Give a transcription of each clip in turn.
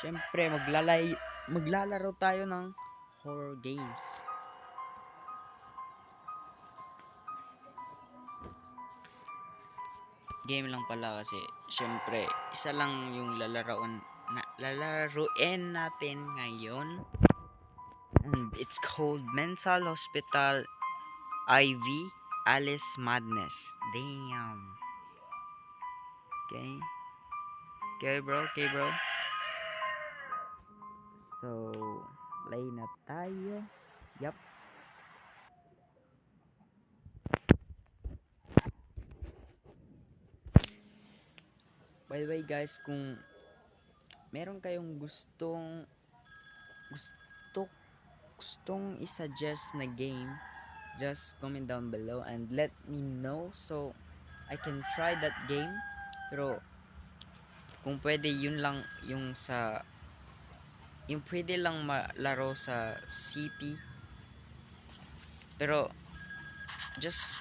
Siyempre, maglalaro tayo ng horror games. Game lang pala kasi, siyempre, isa lang yung lalaruin natin ngayon. And it's called Mental Hospital IV Alice Madness. Damn. Okay. Okay, bro. Okay, bro. So, play na tayo. Yup. By the way, guys, kung meron kayong gustong i-suggest na game, just comment down below and let me know so I can try that game. Pero kung pwede, yun lang yung pwede lang malaro sa CP. Pero just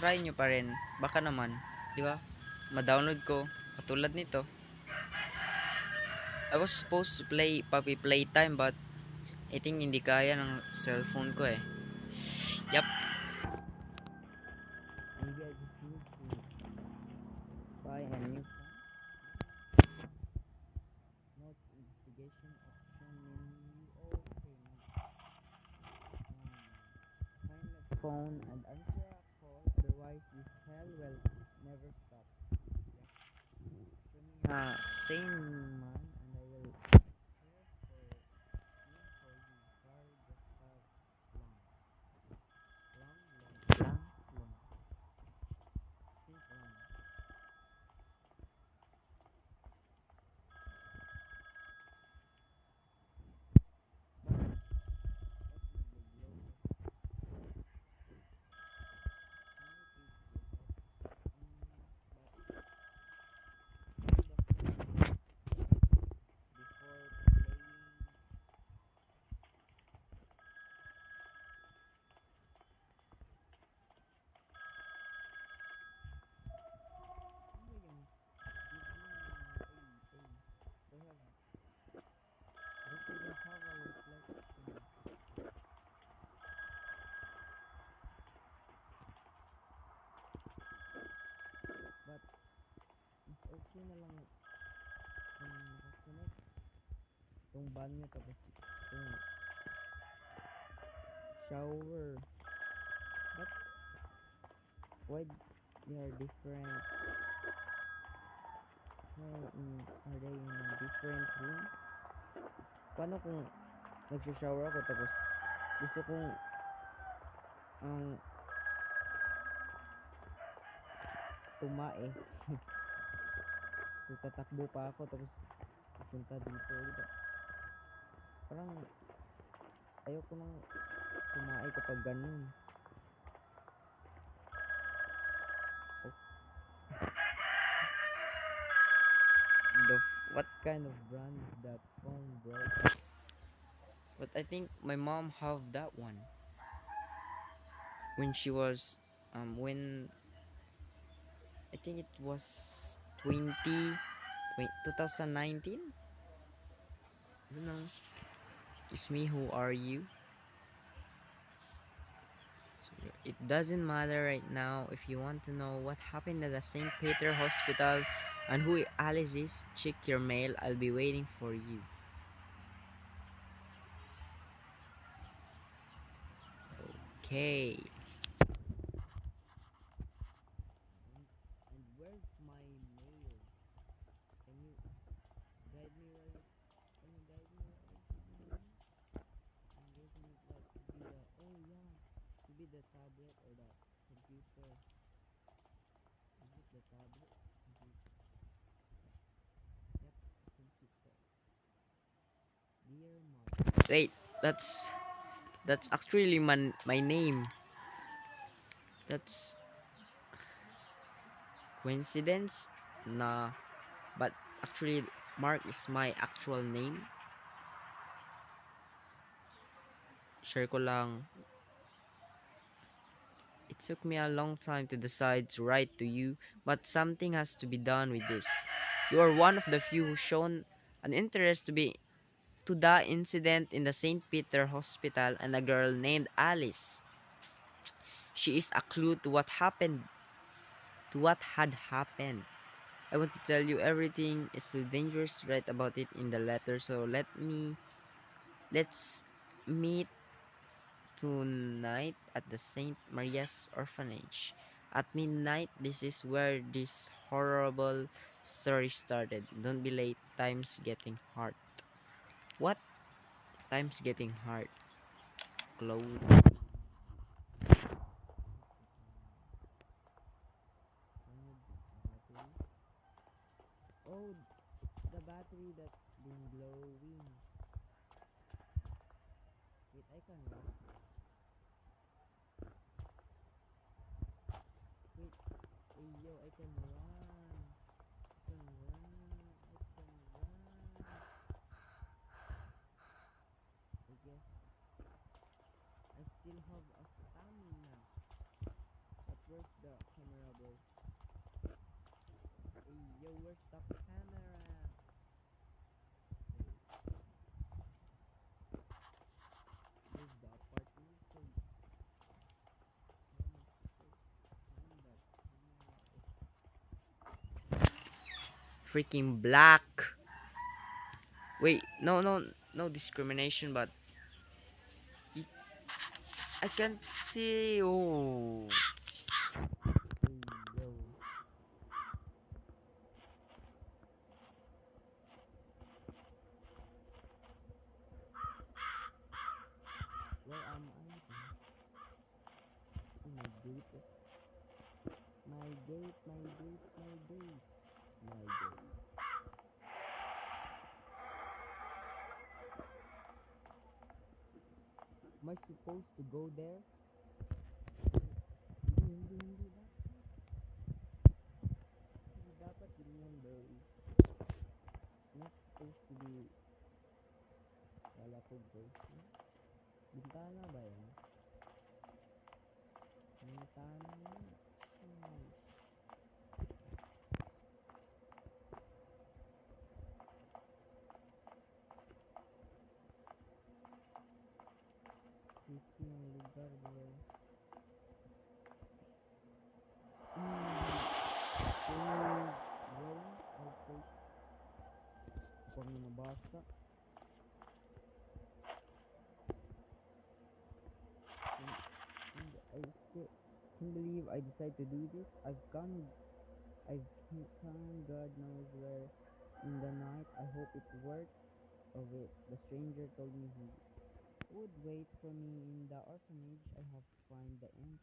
try nyo pa rin, baka naman, di ba? Ma-download ko katulad nito. I was supposed to play Puppy Playtime, but I think hindi kaya ng cellphone ko eh. Yup. Maybe I just need to buy a new phone. Notes investigation option menu. Okay. Find a phone and answer a call. Otherwise, this hell will never stop. Yeah. Same man, and I will care for you. Sorry, just have long. Think long. But mas okay na lang kung nakakonect itong banyo tapos itong shower. But why they are different? Are they in a different room? Paano kung nagsha-shower ako tapos gusto kong tumae? So tatakbo pa ako tapos pupunta dito, diba? Parang ayoko nang tumae kapag ganun. What kind of brand is that phone, bro? But I think my mom have that one when she was when I think it was 2019. You know, it's me. Who are you? So it doesn't matter right now. If you want to know what happened at the St. Peter Hospital and who Alice is, check your mail. I'll be waiting for you. Okay. And where's my mail? Can you guide me where it? Can you guide me where is my mail? I'm getting it like to be the to be the tablet or the computer. Is it the tablet? Computer. Yep, computer. Dear mom. Wait, that's actually my name. That's coincidence? Nah, but actually Mark is my actual name. Share ko lang. It took me a long time to decide to write to you, but something has to be done with this. You are one of the few who shown an interest to be to the incident in the St. Peter Hospital and a girl named Alice. She is a clue to what had happened. I want to tell you everything. It's too dangerous to write about it in the letter, so let's meet tonight at the St. Maria's Orphanage. At midnight, this is where this horrible story started. Don't be late. Time's getting hard. What? Time's getting hard. Close. Battery. Oh, it's the battery that's been glowing. Wait, I can run. Wait, hey yo, I can run. I can run. I can run. I guess I still have a stamina. But where's the camera, bro? Hey yo, where's the camera? Where's the apartment? So how am I supposed to find that camera? Freaking black. Wait, no discrimination, but I can't see. Oh, Hey yo, where am I? Oh, my gate. My gate, my gate, my gate. My gate. Am I supposed to go there? Hindi dapat. Hindi dapat ganyan, bro. It's not supposed to be lalapog, bro. Bintana ba yan? Bintana yan. Ay, creepy ng lugar, bro. Cold rain, earthquake. Kung nabasa. And I still can't believe I decided to do this. I've gone God knows where in the night. I hope it worked. Of it. The stranger told me he would wait for me in the orphanage. I have to find the end.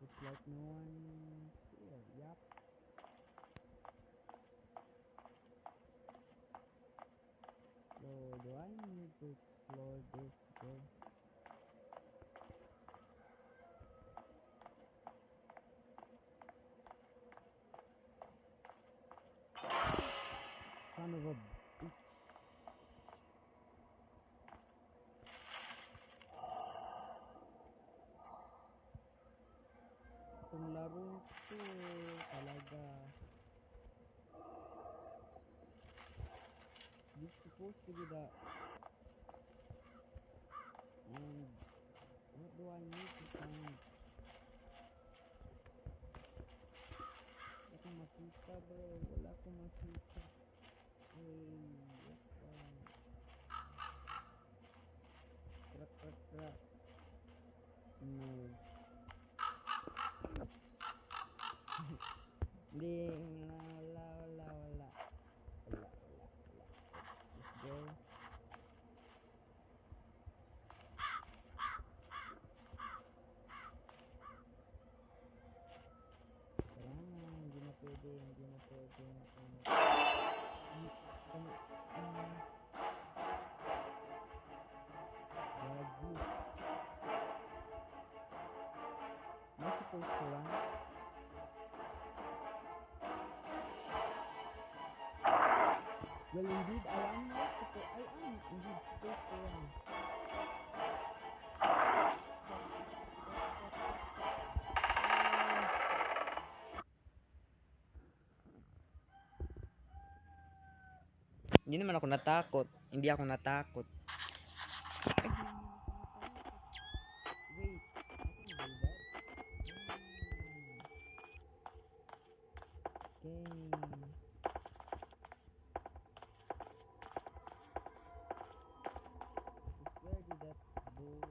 Looks like no one's here. Yup. So do I need to explore this, bro? Son of a bitch. Itong larong to talaga. This supposed to be the and what do I need to find? Wala akong makita, bro. Wala akong makita. Hey, what's that? Crack, crack, crack. No. Hindi, wala, wala, wala. Wala, wala, wala. Let's go. Tara na, hindi na pwede, hindi na pwede, hindi na pwede. Gagi. Am I supposed to run? Well, indeed, I am indeed supposed to run. Hindi naman ako natakot. Hindi ako natakot. Ay, hindi naman ako natakot. Wait, I can do that. Okay. Just where did that bow?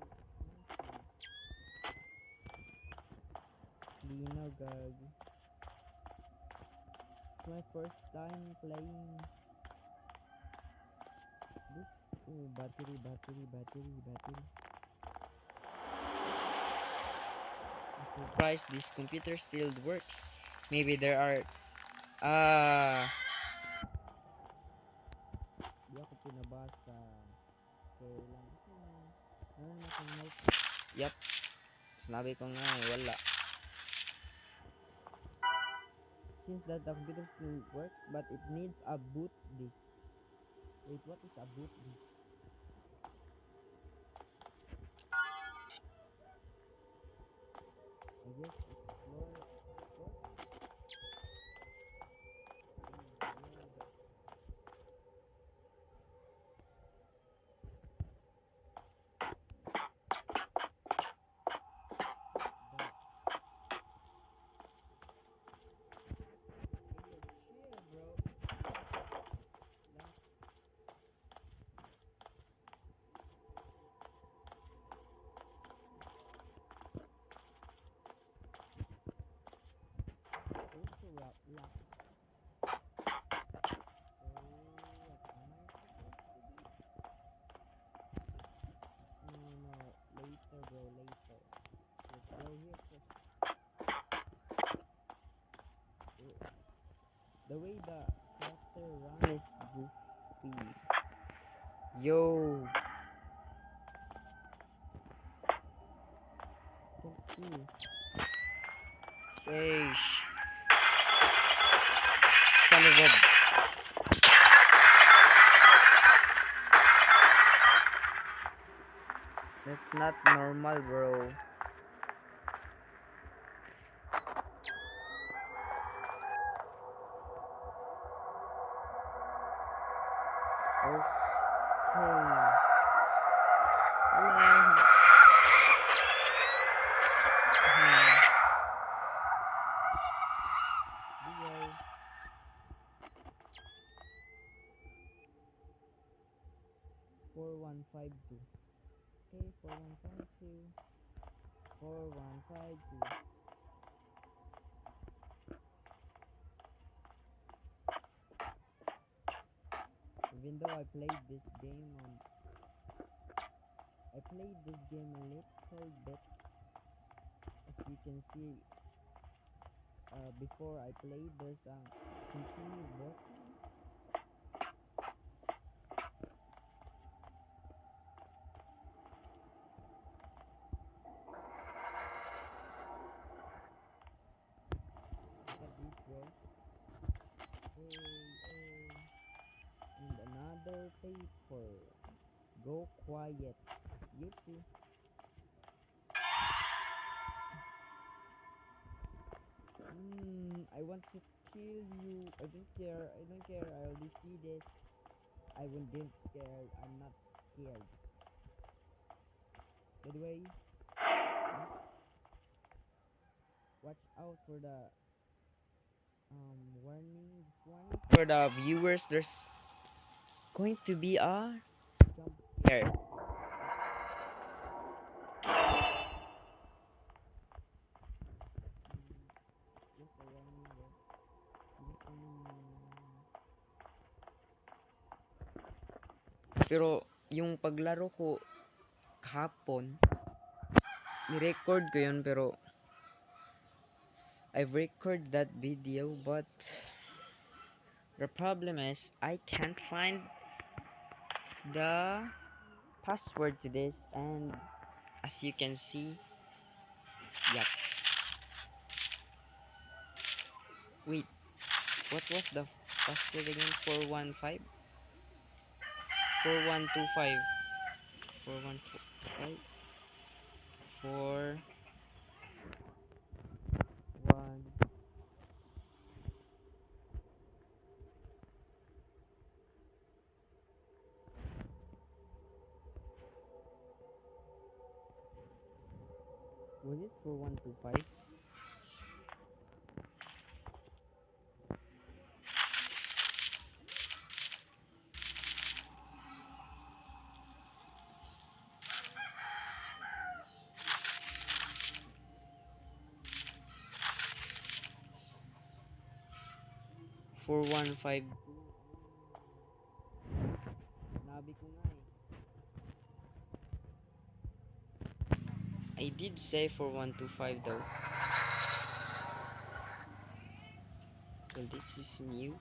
Lino gag. It's my first time playing this. Oh, battery. Surprised this computer still works. Maybe there are ah Di ako pinabasa. Okay lang. Meron akong notes. Yep. Sinabi ko nga wala. Seems that the computer still works, but it needs a boot disk. Wait, what is a boot disk? I guess explore. Chill, bro. Also lock. So what am I supposed to do? No. Later, bro. Later. Let's go here first. The way the character runs is goofy. Yo. Can't see. Sheesh. Son of a That's not normal, bro. Okay. Hello. Video. 4152. Okay, 4152. 4152. Even though I played this game a little bit, as you can see, before I played, there's a continue button. Look at this, bro. Hey. And another paper. Go quiet. You too. I want to kill you. I don't care. I already see this. I didn't scared. I'm not scared. By the way, watch out for the warning. Just warning For the viewers, there's going to be a jump scare. scare. Just a warning, bro. Just warning. Pero yung paglaro ko kahapon, ni-record ko yun pero I've recorded that video but the problem is I can't find the password to this, and as you can see, yep. Wait, what was the password again? 415 4125 4125 4 1 Was it 4125? Four one five two. Nabi ko nga eh. I did say 4125 though. Well, this is new.